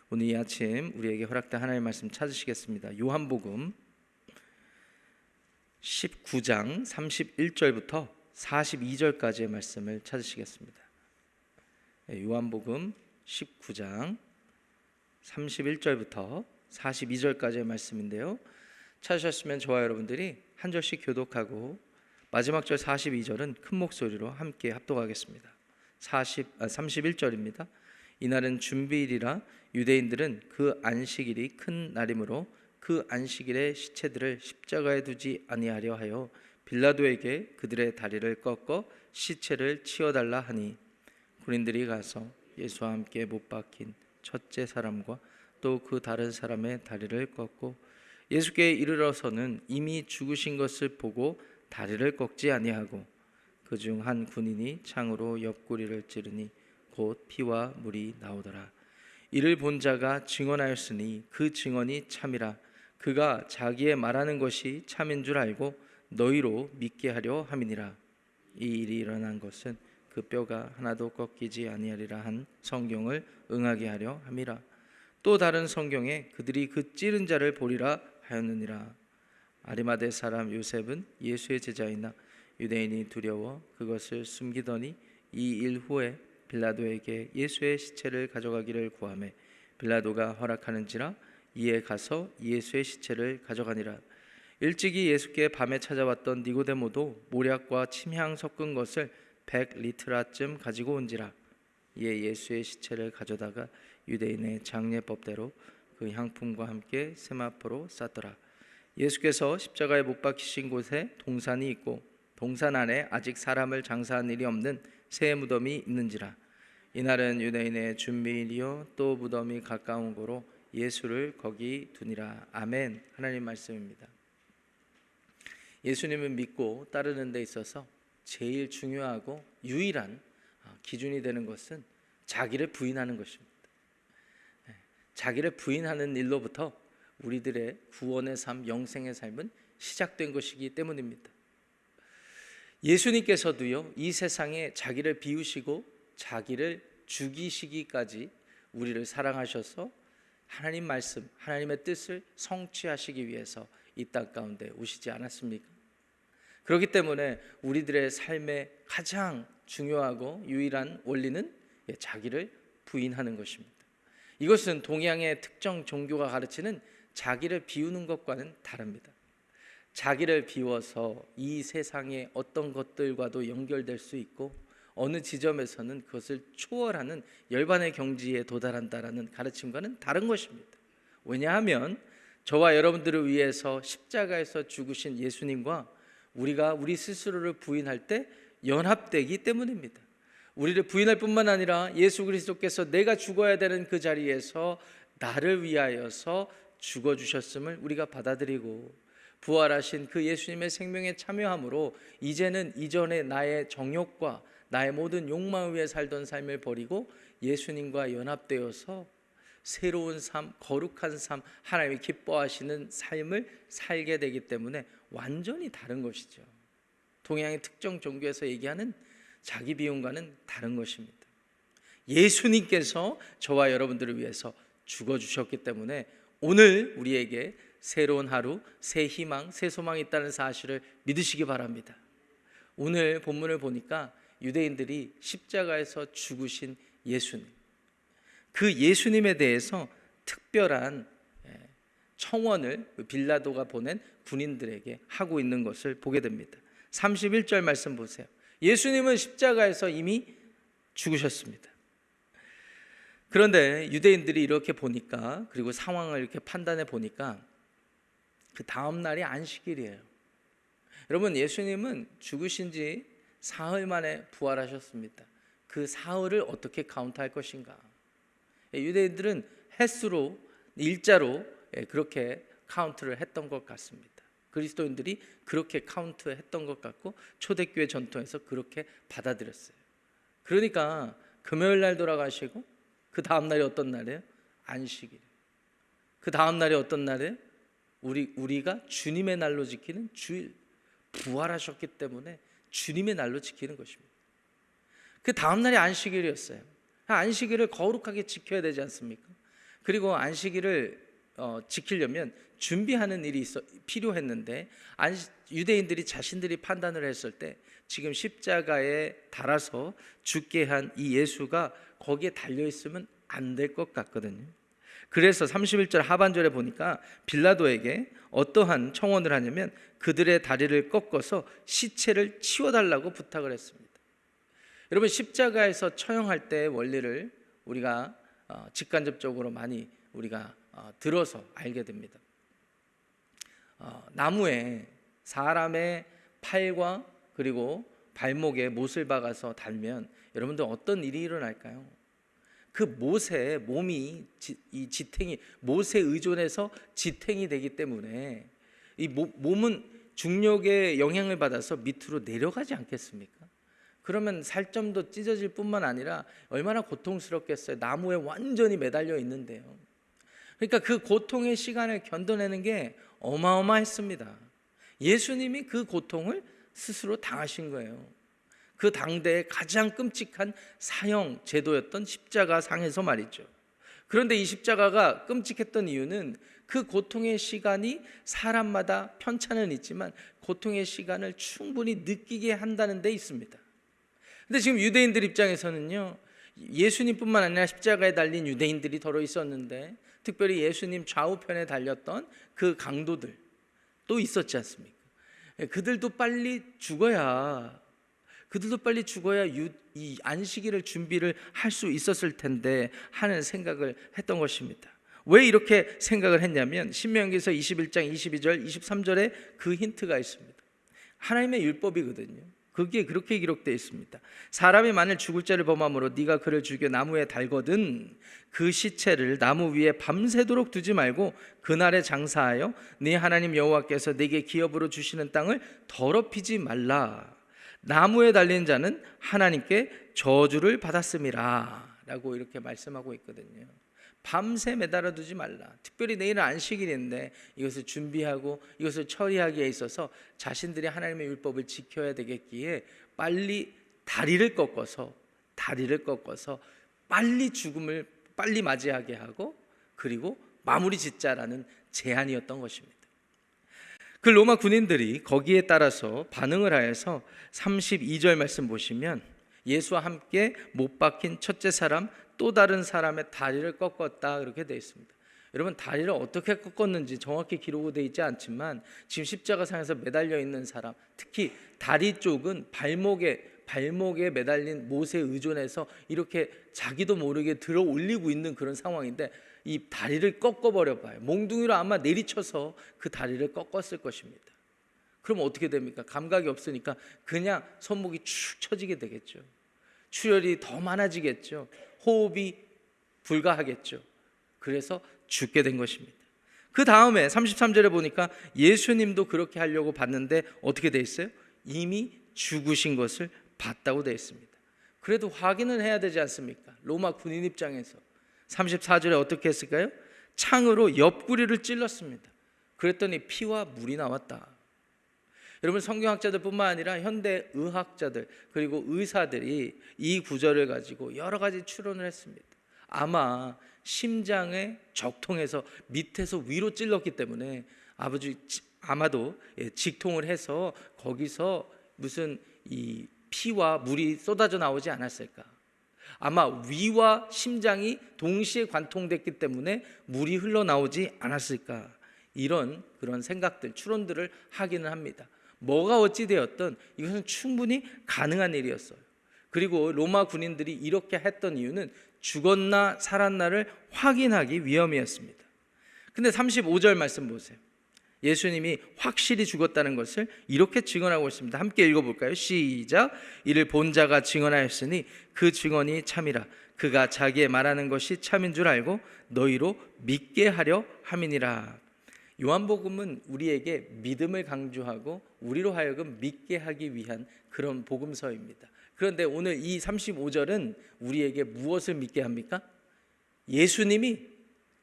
오늘 이 아침 우리에게 허락된 하나님의 말씀 찾으시겠습니다. 요한복음 19장 31절부터 42절까지의 말씀을 찾으시겠습니다. 요한복음 19장 31절부터 42절까지의 말씀인데요, 찾으셨으면 저와 여러분들이 한 절씩 교독하고 마지막 절 42절은 큰 목소리로 함께 합독하겠습니다. 31절입니다. 이날은 준비일이라 유대인들은 그 안식일이 큰 날이므로 그 안식일에 시체들을 십자가에 두지 아니하려 하여 빌라도에게 그들의 다리를 꺾어 시체를 치워달라 하니, 군인들이 가서 예수와 함께 못 박힌 첫째 사람과 또 그 다른 사람의 다리를 꺾고 예수께 이르러서는 이미 죽으신 것을 보고 다리를 꺾지 아니하고, 그중 한 군인이 창으로 옆구리를 찌르니 곧 피와 물이 나오더라. 이를 본 자가 증언하였으니 그 증언이 참이라. 그가 자기의 말하는 것이 참인 줄 알고 너희로 믿게 하려 함이니라. 이 일이 일어난 것은 그 뼈가 하나도 꺾이지 아니하리라 한 성경을 응하게 하려 함이라. 또 다른 성경에 그들이 그 찌른 자를 보리라 하였느니라. 아리마대 사람 요셉은 예수의 제자이나 유대인이 두려워 그것을 숨기더니 이 일 후에 빌라도에게 예수의 시체를 가져가기를 구하매 빌라도가 허락하는지라 이에 가서 예수의 시체를 가져가니라. 일찍이 예수께 밤에 찾아왔던 니고데모도 모략과 침향 섞은 것을 100리트라쯤 가지고 온지라. 이에 예수의 시체를 가져다가 유대인의 장례법대로 그 향품과 함께 세마포로 쌌더라. 예수께서 십자가에 못 박히신 곳에 동산이 있고 동산 안에 아직 사람을 장사한 일이 없는 새 무덤이 있는지라. 이날은 유대인의 준비일이요 또 무덤이 가까운 고로 예수를 거기 두니라. 아멘. 하나님 말씀입니다. 예수님을 믿고 따르는 데 있어서 제일 중요하고 유일한 기준이 되는 것은 자기를 부인하는 것입니다. 자기를 부인하는 일로부터 우리들의 구원의 삶, 영생의 삶은 시작된 것이기 때문입니다. 예수님께서도요, 이 세상에 자기를 비우시고 자기를 죽이시기까지 우리를 사랑하셔서 하나님 말씀, 하나님의 뜻을 성취하시기 위해서 이 땅 가운데 오시지 않았습니까? 그렇기 때문에 우리들의 삶의 가장 중요하고 유일한 원리는 자기를 부인하는 것입니다. 이것은 동양의 특정 종교가 가르치는 자기를 비우는 것과는 다릅니다. 자기를 비워서 이 세상의 어떤 것들과도 연결될 수 있고 어느 지점에서는 그것을 초월하는 열반의 경지에 도달한다라는 가르침과는 다른 것입니다. 왜냐하면 저와 여러분들을 위해서 십자가에서 죽으신 예수님과 우리가 우리 스스로를 부인할 때 연합되기 때문입니다. 우리를 부인할 뿐만 아니라 예수 그리스도께서 내가 죽어야 되는 그 자리에서 나를 위하여서 죽어주셨음을 우리가 받아들이고, 부활하신 그 예수님의 생명에 참여함으로 이제는 이전의 나의 정욕과 나의 모든 욕망을 위해 살던 삶을 버리고 예수님과 연합되어서 새로운 삶, 거룩한 삶, 하나님이 기뻐하시는 삶을 살게 되기 때문에 완전히 다른 것이죠. 동양의 특정 종교에서 얘기하는 자기 비움과는 다른 것입니다. 예수님께서 저와 여러분들을 위해서 죽어주셨기 때문에 오늘 우리에게 새로운 하루, 새 희망, 새 소망이 있다는 사실을 믿으시기 바랍니다. 오늘 본문을 보니까 유대인들이 십자가에서 죽으신 예수님, 그 예수님에 대해서 특별한 청원을 빌라도가 보낸 군인들에게 하고 있는 것을 보게 됩니다. 31절 말씀 보세요. 예수님은 십자가에서 이미 죽으셨습니다. 그런데 유대인들이 이렇게 보니까, 그리고 상황을 이렇게 판단해 보니까 그 다음 날이 안식일이에요. 여러분, 예수님은 죽으신 지 사흘 만에 부활하셨습니다. 그 사흘을 어떻게 카운트할 것인가? 유대인들은 횟수로, 일자로 그렇게 카운트를 했던 것 같습니다. 그리스도인들이 그렇게 카운트했던 것 같고 초대교회 전통에서 그렇게 받아들였어요. 그러니까 금요일 날 돌아가시고 그 다음 날이 어떤 날이에요? 안식일. 그 다음 날이 어떤 날이에요? 우리가 주님의 날로 지키는 주일. 부활하셨기 때문에 주님의 날로 지키는 것입니다. 그 다음 날이 안식일이었어요. 안식일을 거룩하게 지켜야 되지 않습니까? 그리고 안식일을 지키려면 준비하는 일이 필요했는데 유대인들이 자신들이 판단을 했을 때 지금 십자가에 달아서 죽게 한 이 예수가 거기에 달려있으면 안 될 것 같거든요. 그래서 31절 하반절에 보니까 빌라도에게 어떠한 청원을 하냐면 그들의 다리를 꺾어서 시체를 치워달라고 부탁을 했습니다. 여러분, 십자가에서 처형할 때의 원리를 우리가 직간접적으로 많이 우리가 들어서 알게 됩니다. 나무에 사람의 팔과 그리고 발목에 못을 박아서 달면 여러분들 어떤 일이 일어날까요? 그 못에 몸이 이 지탱이 못에 의존해서 지탱이 되기 때문에 이 몸은 중력의 영향을 받아서 밑으로 내려가지 않겠습니까? 그러면 살점도 찢어질 뿐만 아니라 얼마나 고통스럽겠어요. 나무에 완전히 매달려 있는데요. 그러니까 그 고통의 시간을 견뎌내는 게 어마어마했습니다. 예수님이 그 고통을 스스로 당하신 거예요. 그 당대의 가장 끔찍한 사형 제도였던 십자가 상에서 말이죠. 그런데 이 십자가가 끔찍했던 이유는 그 고통의 시간이 사람마다 편차는 있지만 고통의 시간을 충분히 느끼게 한다는 데 있습니다. 근데 지금 유대인들 입장에서는요, 예수님뿐만 아니라 십자가에 달린 유대인들이 더러 있었는데 특별히 예수님 좌우편에 달렸던 그 강도들 또 있었지 않습니까? 그들도 빨리 죽어야 이 안식일을 준비를 할 수 있었을 텐데 하는 생각을 했던 것입니다. 왜 이렇게 생각을 했냐면 신명기서 21장 22절 23절에 그 힌트가 있습니다. 하나님의 율법이거든요. 거기에 그렇게 기록되어 있습니다. 사람이 만일 죽을 죄를 범함으로 네가 그를 죽여 나무에 달거든 그 시체를 나무 위에 밤새도록 두지 말고 그날에 장사하여 네 하나님 여호와께서 네게 기업으로 주시는 땅을 더럽히지 말라. 나무에 달린 자는 하나님께 저주를 받았음이라 라고 이렇게 말씀하고 있거든요. 밤새 매달아 두지 말라. 특별히 내일은 안식일인데 이것을 준비하고 이것을 처리하기에 있어서 자신들이 하나님의 율법을 지켜야 되겠기에 빨리 다리를 꺾어서 빨리 죽음을 빨리 맞이하게 하고 그리고 마무리 짓자라는 제안이었던 것입니다. 그 로마 군인들이 거기에 따라서 반응을 하여서 32절 말씀 보시면 예수와 함께 못 박힌 첫째 사람 또 다른 사람의 다리를 꺾었다 그렇게 되어 있습니다. 여러분, 다리를 어떻게 꺾었는지 정확히 기록되어 있지 않지만 지금 십자가상에서 매달려 있는 사람, 특히 다리 쪽은 발목에 매달린 못에 의존해서 이렇게 자기도 모르게 들어 올리고 있는 그런 상황인데 이 다리를 꺾어버려 봐요. 몽둥이로 아마 내리쳐서 그 다리를 꺾었을 것입니다. 그럼 어떻게 됩니까? 감각이 없으니까 그냥 손목이 축 처지게 되겠죠. 출혈이 더 많아지겠죠. 호흡이 불가하겠죠. 그래서 죽게 된 것입니다. 그 다음에 33절에 보니까 예수님도 그렇게 하려고 봤는데 어떻게 돼 있어요? 이미 죽으신 것을 봤다고 되어 있습니다. 그래도 확인을 해야 되지 않습니까? 로마 군인 입장에서 34절에 어떻게 했을까요? 창으로 옆구리를 찔렀습니다. 그랬더니 피와 물이 나왔다. 여러분, 성경학자들뿐만 아니라 현대 의학자들 그리고 의사들이 이 구절을 가지고 여러 가지 추론을 했습니다. 아마 심장의 적통에서 밑에서 위로 찔렀기 때문에 아마도 직통을 해서 거기서 무슨 이 피와 물이 쏟아져 나오지 않았을까. 아마 위와 심장이 동시에 관통됐기 때문에 물이 흘러나오지 않았을까. 이런 그런 생각들, 추론들을 하기는 합니다. 뭐가 어찌되었든 이것은 충분히 가능한 일이었어요. 그리고 로마 군인들이 이렇게 했던 이유는 죽었나 살았나를 확인하기 위함이었습니다. 근데 35절 말씀 보세요. 예수님이 확실히 죽었다는 것을 이렇게 증언하고 있습니다. 함께 읽어볼까요? 시작. 이를 본 자가 증언하였으니 그 증언이 참이라. 그가 자기의 말하는 것이 참인 줄 알고 너희로 믿게 하려 함이니라. 요한복음은 우리에게 믿음을 강조하고 우리로 하여금 믿게 하기 위한 그런 복음서입니다. 그런데 오늘 이 35절은 우리에게 무엇을 믿게 합니까? 예수님이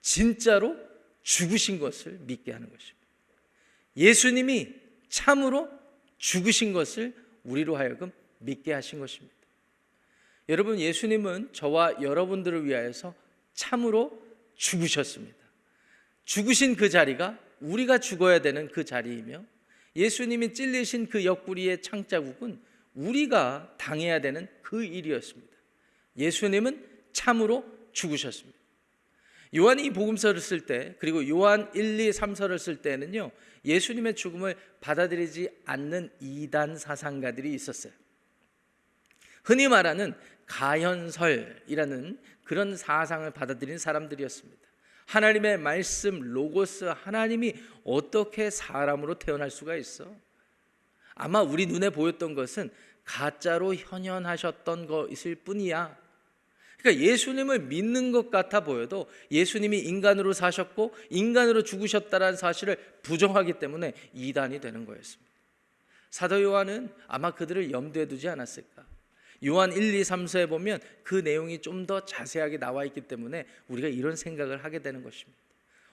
진짜로 죽으신 것을 믿게 하는 것입니다. 예수님이 참으로 죽으신 것을 우리로 하여금 믿게 하신 것입니다. 여러분, 예수님은 저와 여러분들을 위하여서 참으로 죽으셨습니다. 죽으신 그 자리가 우리가 죽어야 되는 그 자리이며, 예수님이 찔리신 그 옆구리의 창자국은 우리가 당해야 되는 그 일이었습니다. 예수님은 참으로 죽으셨습니다. 요한이 이 복음서를 쓸 때, 그리고 요한 1, 2, 3서를 쓸 때는요, 예수님의 죽음을 받아들이지 않는 이단 사상가들이 있었어요. 흔히 말하는 가현설이라는 그런 사상을 받아들인 사람들이었습니다. 하나님의 말씀 로고스, 하나님이 어떻게 사람으로 태어날 수가 있어? 아마 우리 눈에 보였던 것은 가짜로 현현하셨던 것일 뿐이야. 그러니까 예수님을 믿는 것 같아 보여도 예수님이 인간으로 사셨고 인간으로 죽으셨다는 사실을 부정하기 때문에 이단이 되는 거였습니다. 사도 요한은 아마 그들을 염두에 두지 않았을까? 요한 1, 2, 3서에 보면 그 내용이 좀 더 자세하게 나와 있기 때문에 우리가 이런 생각을 하게 되는 것입니다.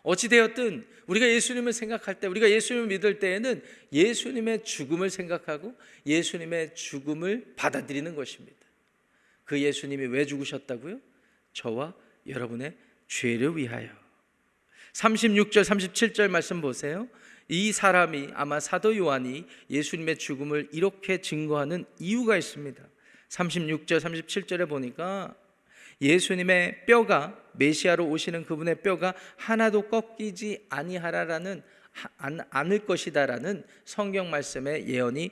어찌되었든 우리가 예수님을 생각할 때, 우리가 예수님을 믿을 때에는 예수님의 죽음을 생각하고 예수님의 죽음을 받아들이는 것입니다. 그 예수님이 왜 죽으셨다고요? 저와 여러분의 죄를 위하여. 36절 37절 말씀 보세요. 이 사람이, 아마 사도 요한이 예수님의 죽음을 이렇게 증거하는 이유가 있습니다. 36절 37절에 보니까 예수님의 뼈가, 메시아로 오시는 그분의 뼈가 하나도 꺾이지 아니하라라는, 않을 것이다라는 성경 말씀의 예언이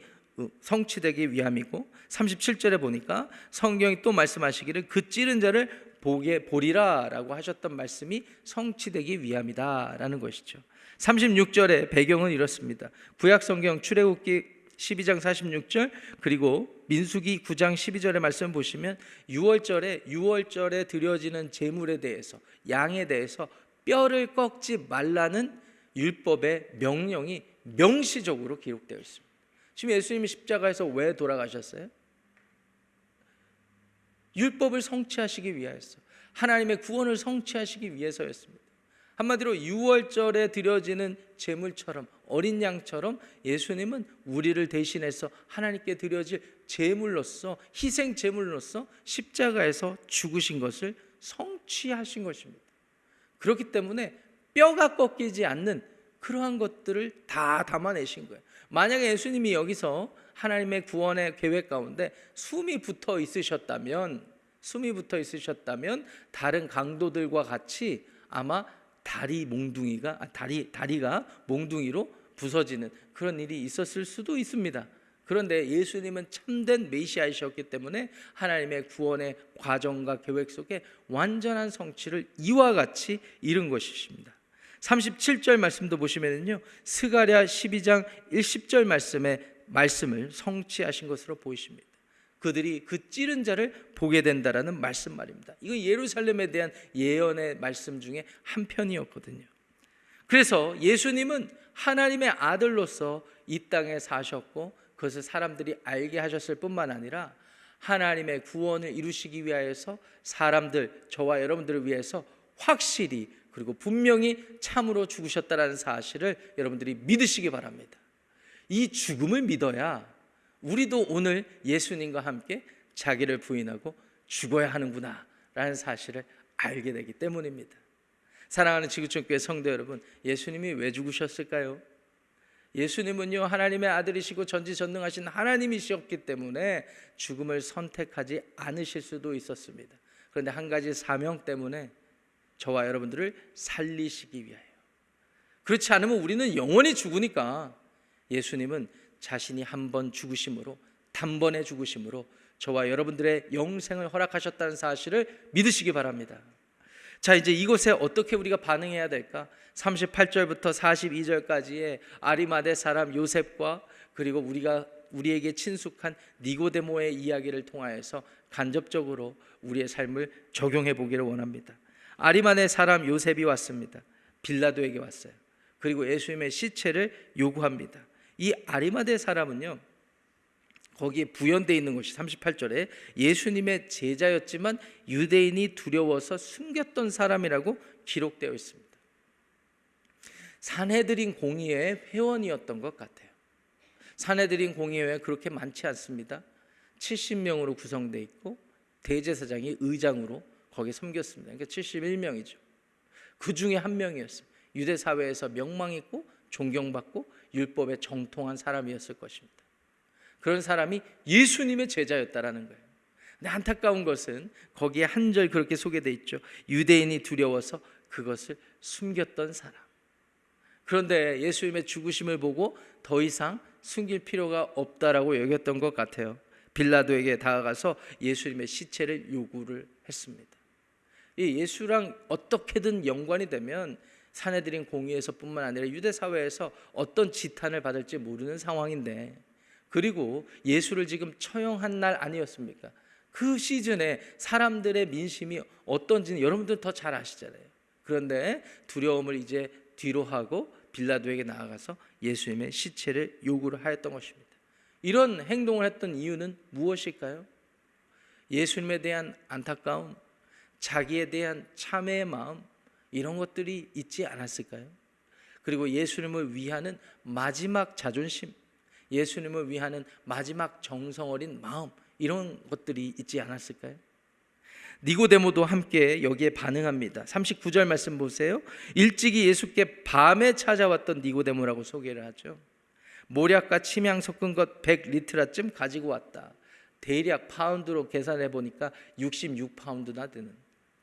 성취되기 위함이고, 37절에 보니까 성경이 또 말씀하시기를 그 찌른 자를 보리라 라고 하셨던 말씀이 성취되기 위함이다 라는 것이죠. 36절의 배경은 이렇습니다. 구약성경 출애굽기 12장 46절, 그리고 민수기 9장 12절의 말씀 보시면 6월절에 드려지는 제물에 대해서, 양에 대해서 뼈를 꺾지 말라는 율법의 명령이 명시적으로 기록되어 있습니다. 지금 예수님이 십자가에서 왜 돌아가셨어요? 율법을 성취하시기 위하였어. 하나님의 구원을 성취하시기 위해서였습니다. 한마디로 6월절에 드려지는 제물처럼, 어린 양처럼 예수님은 우리를 대신해서 하나님께 드려질 제물로서, 희생 제물로서 십자가에서 죽으신 것을 성취하신 것입니다. 그렇기 때문에 뼈가 꺾이지 않는 그러한 것들을 다 담아내신 거예요. 만약에 예수님이 여기서 하나님의 구원의 계획 가운데 숨이 붙어 있으셨다면 다른 강도들과 같이 아마 다리가 몽둥이로 부서지는 그런 일이 있었을 수도 있습니다. 그런데 예수님은 참된 메시아이셨기 때문에 하나님의 구원의 과정과 계획 속에 완전한 성취를 이와 같이 이룬 것이십니다. 37절 말씀도 보시면요, 스가랴 12장 10절 말씀을 성취하신 것으로 보이십니다. 그들이 그 찌른 자를 보게 된다라는 말씀 말입니다. 이거 예루살렘에 대한 예언의 말씀 중에 한 편이었거든요. 그래서 예수님은 하나님의 아들로서 이 땅에 사셨고 그것을 사람들이 알게 하셨을 뿐만 아니라 하나님의 구원을 이루시기 위하여서 사람들, 저와 여러분들을 위해서 확실히, 그리고 분명히 참으로 죽으셨다는 사실을 여러분들이 믿으시기 바랍니다. 이 죽음을 믿어야 우리도 오늘 예수님과 함께 자기를 부인하고 죽어야 하는구나 라는 사실을 알게 되기 때문입니다. 사랑하는 지구촌교회 성도 여러분, 예수님이 왜 죽으셨을까요? 예수님은요, 하나님의 아들이시고 전지전능하신 하나님이셨기 때문에 죽음을 선택하지 않으실 수도 있었습니다. 그런데 한 가지 사명 때문에 저와 여러분들을 살리시기 위하여. 그렇지 않으면 우리는 영원히 죽으니까 예수님은 자신이 한 번 죽으심으로, 단번에 죽으심으로 저와 여러분들의 영생을 허락하셨다는 사실을 믿으시기 바랍니다. 자, 이제 이곳에 어떻게 우리가 반응해야 될까? 38절부터 42절까지의 아리마대 사람 요셉과 그리고 우리에게 친숙한 니고데모의 이야기를 통하여서 간접적으로 우리의 삶을 적용해 보기를 원합니다. 아리마대 사람 요셉이 왔습니다. 빌라도에게 왔어요. 그리고 예수님의 시체를 요구합니다. 이 아리마대 사람은요, 거기에 부연되어 있는 것이 38절에 예수님의 제자였지만 유대인이 두려워서 숨겼던 사람이라고 기록되어 있습니다. 산헤드린 공의회의 회원이었던 것 같아요. 산헤드린 공의회 그렇게 많지 않습니다. 70명으로 구성되어 있고 대제사장이 의장으로 거기에 섬겼습니다. 그러니까 71명이죠. 그 중에 한 명이었어요. 유대 사회에서 명망있고 존경받고 율법에 정통한 사람이었을 것입니다. 그런 사람이 예수님의 제자였다라는 거예요. 근데 안타까운 것은 거기에 한 절 그렇게 소개되어 있죠. 유대인이 두려워서 그것을 숨겼던 사람. 그런데 예수님의 죽으심을 보고 더 이상 숨길 필요가 없다라고 여겼던 것 같아요. 빌라도에게 다가가서 예수님의 시체를 요구를 했습니다. 이 예수랑 어떻게든 연관이 되면 사내들인 공의에서뿐만 아니라 유대 사회에서 어떤 지탄을 받을지 모르는 상황인데, 그리고 예수를 지금 처형한 날 아니었습니까? 그 시즌에 사람들의 민심이 어떤지는 여러분들 더 잘 아시잖아요. 그런데 두려움을 이제 뒤로 하고 빌라도에게 나아가서 예수님의 시체를 요구를 하였던 것입니다. 이런 행동을 했던 이유는 무엇일까요? 예수님에 대한 안타까움, 자기에 대한 참회의 마음, 이런 것들이 있지 않았을까요? 그리고 예수님을 위하는 마지막 자존심, 예수님을 위하는 마지막 정성 어린 마음, 이런 것들이 있지 않았을까요? 니고데모도 함께 여기에 반응합니다. 39절 말씀 보세요. 일찍이 예수께 밤에 찾아왔던 니고데모라고 소개를 하죠. 모략과 침향 섞은 것 100리트라쯤 가지고 왔다. 대략 파운드로 계산해 보니까 66파운드나 되는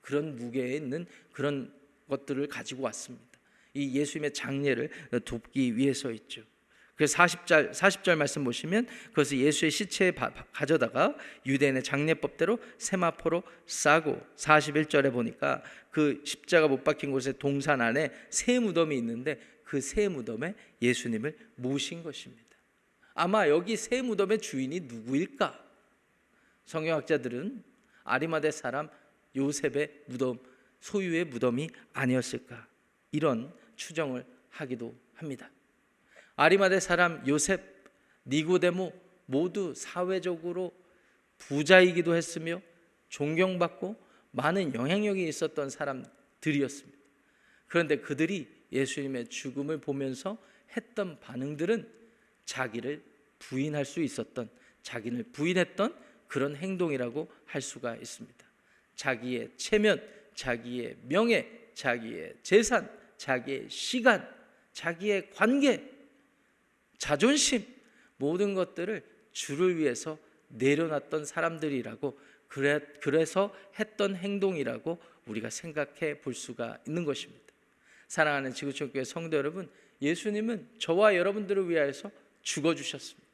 그런 무게에 있는 그런 것들을 가지고 왔습니다. 이 예수님의 장례를 돕기 위해서 있죠. 그래서 40절 말씀 보시면 그것을 예수의 시체에 가져다가 유대인의 장례법대로 세마포로 싸고, 41절에 보니까 그 십자가 못 박힌 곳에 동산 안에 새 무덤이 있는데 그 새 무덤에 예수님을 모신 것입니다. 아마 여기 새 무덤의 주인이 누구일까? 성경학자들은 아리마대 사람 요셉의 무덤, 소유의 무덤이 아니었을까, 이런 추정을 하기도 합니다. 아리마대 사람 요셉, 니고데모 모두 사회적으로 부자이기도 했으며 존경받고 많은 영향력이 있었던 사람들이었습니다. 그런데 그들이 예수님의 죽음을 보면서 했던 반응들은 자기를 부인할 수 있었던, 자기를 부인했던 그런 행동이라고 할 수가 있습니다. 자기의 체면, 자기의 명예, 자기의 재산, 자기의 시간, 자기의 관계, 자존심, 모든 것들을 주를 위해서 내려놨던 사람들이라고, 그래서 했던 행동이라고 우리가 생각해 볼 수가 있는 것입니다. 사랑하는 지구촌교회 성도 여러분, 예수님은 저와 여러분들을 위하여서 죽어주셨습니다.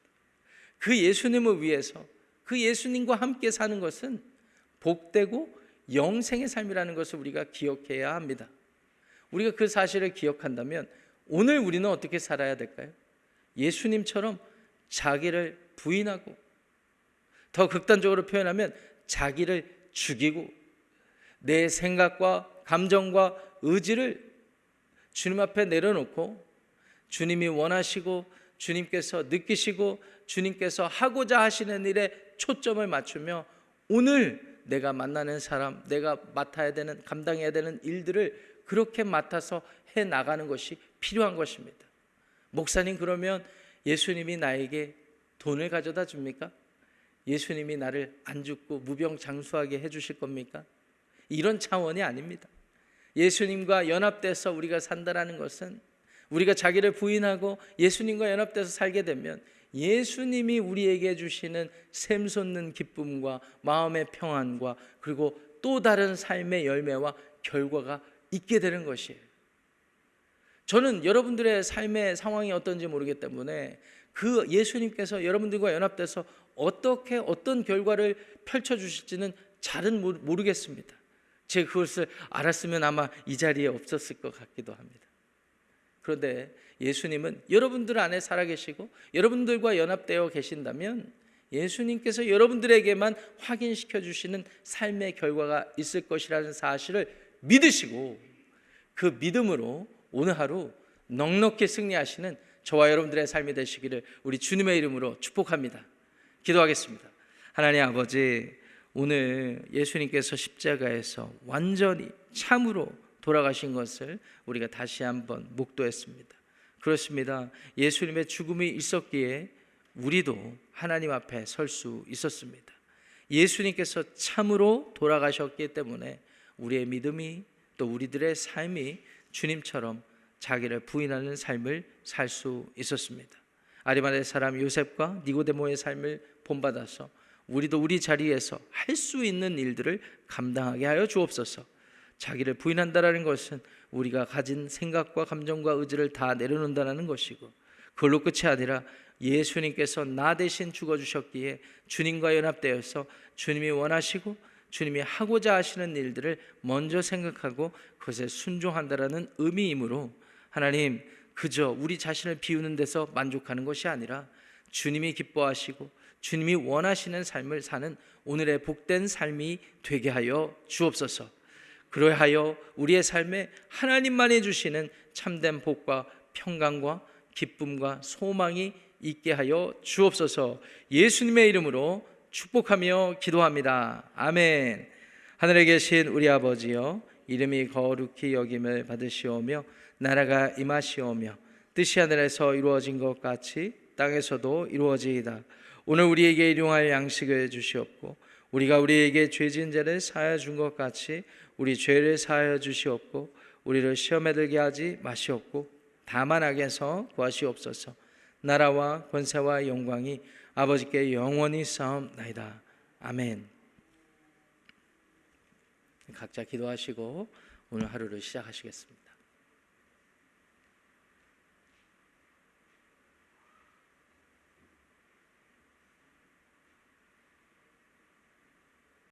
그 예수님을 위해서, 그 예수님과 함께 사는 것은 복되고 영생의 삶이라는 것을 우리가 기억해야 합니다. 우리가 그 사실을 기억한다면 오늘 우리는 어떻게 살아야 될까요? 예수님처럼 자기를 부인하고, 더 극단적으로 표현하면 자기를 죽이고, 내 생각과 감정과 의지를 주님 앞에 내려놓고 주님이 원하시고 주님께서 느끼시고 주님께서 하고자 하시는 일에 초점을 맞추며 오늘 내가 만나는 사람, 내가 맡아야 되는, 감당해야 되는 일들을 그렇게 맡아서 해나가는 것이 필요한 것입니다. 목사님, 그러면 예수님이 나에게 돈을 가져다 줍니까? 예수님이 나를 안 죽고 무병장수하게 해주실 겁니까? 이런 차원이 아닙니다. 예수님과 연합돼서 우리가 산다라는 것은, 우리가 자기를 부인하고 예수님과 연합돼서 살게 되면 예수님이 우리에게 주시는 샘솟는 기쁨과 마음의 평안과 그리고 또 다른 삶의 열매와 결과가 있게 되는 것이에요. 저는 여러분들의 삶의 상황이 어떤지 모르기 때문에 그 예수님께서 여러분들과 연합돼서 어떻게 어떤 결과를 펼쳐주실지는 잘은 모르겠습니다. 제가 그것을 알았으면 아마 이 자리에 없었을 것 같기도 합니다. 그런데 예수님은 여러분들 안에 살아계시고 여러분들과 연합되어 계신다면 예수님께서 여러분들에게만 확인시켜 주시는 삶의 결과가 있을 것이라는 사실을 믿으시고, 그 믿음으로 오늘 하루 넉넉히 승리하시는 저와 여러분들의 삶이 되시기를 우리 주님의 이름으로 축복합니다. 기도하겠습니다. 하나님 아버지, 오늘 예수님께서 십자가에서 완전히 참으로 돌아가신 것을 우리가 다시 한번 목도했습니다. 그렇습니다. 예수님의 죽음이 있었기에 우리도 하나님 앞에 설 수 있었습니다. 예수님께서 참으로 돌아가셨기 때문에 우리의 믿음이, 또 우리들의 삶이 주님처럼 자기를 부인하는 삶을 살 수 있었습니다. 아리마대 사람 요셉과 니고데모의 삶을 본받아서 우리도 우리 자리에서 할 수 있는 일들을 감당하게 하여 주옵소서. 자기를 부인한다라는 것은 우리가 가진 생각과 감정과 의지를 다 내려놓는다는 것이고, 그걸로 끝이 아니라 예수님께서 나 대신 죽어주셨기에 주님과 연합되어서 주님이 원하시고 주님이 하고자 하시는 일들을 먼저 생각하고 그것에 순종한다라는 의미이므로, 하나님, 그저 우리 자신을 비우는 데서 만족하는 것이 아니라 주님이 기뻐하시고 주님이 원하시는 삶을 사는 오늘의 복된 삶이 되게 하여 주옵소서. 그러하여 우리의 삶에 하나님만이 주시는 참된 복과 평강과 기쁨과 소망이 있게 하여 주옵소서. 예수님의 이름으로 축복하며 기도합니다. 아멘. 하늘에 계신 우리 아버지여, 이름이 거룩히 여김을 받으시오며 나라가 임하시오며 뜻이 하늘에서 이루어진 것 같이 땅에서도 이루어지이다. 오늘 우리에게 일용할 양식을 주시옵고 우리가 우리에게 죄진 자를 사하여 준 것 같이 우리 죄를 사하여 주시옵고 우리를 시험에 들게 하지 마시옵고 다만 악에서 구하시옵소서. 나라와 권세와 영광이 아버지께 영원히 싸움나이다. 아멘. 각자 기도하시고 오늘 하루를 시작하시겠습니다.